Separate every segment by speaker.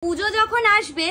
Speaker 1: পুজো যখন আসবে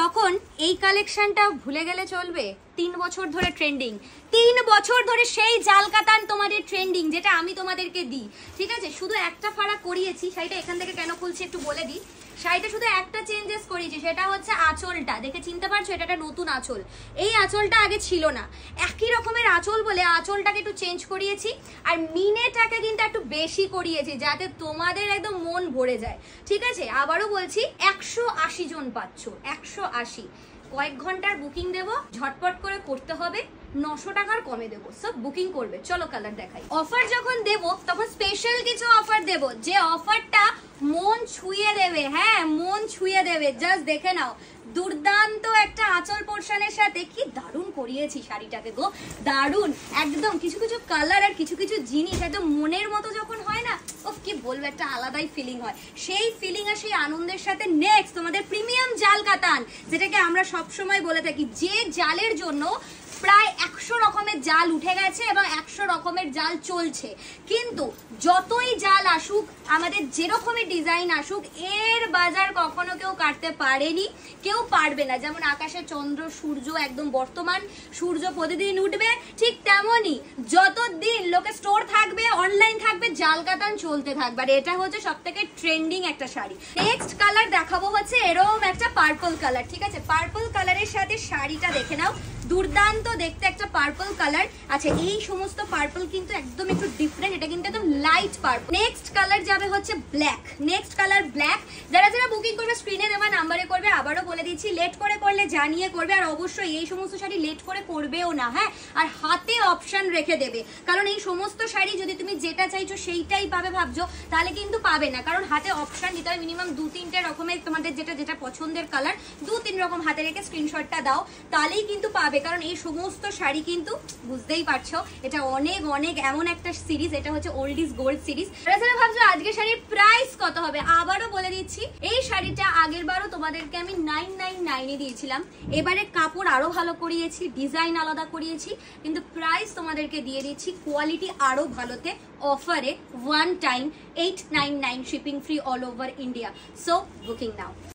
Speaker 1: তখন এই কালেকশনটা ভুলে গেলে চলবে। 3 বছর ধরে ট্রেন্ডিং, 3 বছর ধরে সেই জাল কাতান তোমাদের ট্রেন্ডিং, যেটা আমি তোমাদেরকে দিই। ঠিক আছে, শুধু একটা ফাড়া করিয়েছি। শাড়িটা এখান থেকে কেন খুলছি একটু বলে দিই। শাড়িটা শুধু একটা চেঞ্জেস করেছি, সেটা হচ্ছে আঁচলটা। দেখে চিনতে পারছো, এটা একটা নতুন আঁচল। এই আঁচলটা আগে ছিল না, একই রকমের আঁচল বলে আঁচলটাকে একটু চেঞ্জ করিয়েছি, আর মিনেটাকে কিন্তু একটু বেশি করিয়েছি, যাতে তোমাদের একদম মন ভরে যায়। ঠিক আছে, আবারও বলছি, 180 জন পাচ্ছ, 180। কয়েক ঘন্টার বুকিং দেবো, ঝটপট করে করতে হবে। 900 টাকার কমে দেবো, সব বুকিং করবে। চলো কালার দেখাই। অফার যখন দেবো তখন স্পেশাল কিছু অফার দেবো, যে অফারটা মন ছুঁয়ে দেবে। হ্যাঁ, মন ছুঁয়ে দেবে। জাস্ট দেখে নাও, দুর্দান্ত একটা আঁচল পোর্শনের সাথে কি দারুণ করিয়েছি শাড়িটাকে গো, দারুণ একদম। কিছু কিছু কালার আর কিছু কিছু জিনিস একদম মনের মতো যখন হয় না, ও কি বলবো, একটা আলাদাই ফিলিং হয়। সেই ফিলিং আর সেই আনন্দের সাথে নেক্সট তোমাদের প্রিমিয়াম জাল কাতান, যেটাকে আমরা সবসময় বলে থাকি, যে জালের জন্য প্রায় 100 রকমের জাল উঠে গেছে এবং 100 রকমের জাল চলছে। কিন্তু যতই জাল আসুক, আমাদের যেরকমের ডিজাইন আসুক, এর বাজার কখনো কেউ কাটতে পারেনি, কেউ পারবে না। যেমন আকাশে চন্দ্র সূর্য একদম বর্তমান, সূর্য প্রতিদিন উঠবে, ঠিক তেমনই যতদিন লোকে স্টোর থাকবে, অনলাইন থাকবে, জাল কাতান চলতে থাকবে। আর এটা হচ্ছে সব থেকে ট্রেন্ডিং একটা শাড়ি। নেক্সট কালার দেখাবো হচ্ছে এরকম একটা পার্পল কালার। ঠিক আছে, পার্পল কালারের সাথে শাড়িটা দেখে নাও, দুর্দান্ত দেখতে একটা পার্পল কালার। আচ্ছা, এই সমস্ত পার্পল কিন্তু একদম একটু ডিফারেন্ট, এটা কিন্তু একদম লাইট পার্পল। নেক্সট কালার যাবে হচ্ছে ব্ল্যাক। Next colour black. যারা যারা বুকিং করবে স্ক্রিনে দেওয়া নাম্বারে করবে। আবারও বলে দিচ্ছি, লেট করে করলে জানিয়ে করবে, আর অবশ্যই এই সমস্ত শাড়ি লেট করে করবেও না। হ্যাঁ, আর হাতে অপশন রেখে দেবে, কারণ এই সমস্ত শাড়ি যদি তুমি যেটা চাইছো সেইটাই পাবে ভাবছো, তাহলে কিন্তু পাবে না। কারণ হাতে অপশন দিতে হয়, মিনিমাম 2-3টে রকমের, তোমাদের যেটা যেটা পছন্দের কালার 2-3 রকম হাতে রেখে স্ক্রিনশটটা দাও, তাহলেই কিন্তু পাবে। কারণ এই সমস্ত শাড়ি কিন্তু বুঝতেই পারছো, এটা অনেক অনেক এমন একটা সিরিজ, এটা হচ্ছে ওল্ড ইজ গোল্ড সিরিজ। যারা ভাবছো আজকে শাড়ির প্রাইস কত হবে, আবারও বলে দিচ্ছি, এই শাড়িটা আগের বারও তোমাদেরকে আমি 999 দিয়েছিলাম। এবারে কাপড় আরো ভালো করিয়েছি, ডিজাইন আলাদা করিয়েছি, কিন্তু প্রাইস তোমাদেরকে দিয়ে দিচ্ছি কোয়ালিটি আরো ভালোতে, অফারে 1 time 899, shipping free all over India. So booking নাও।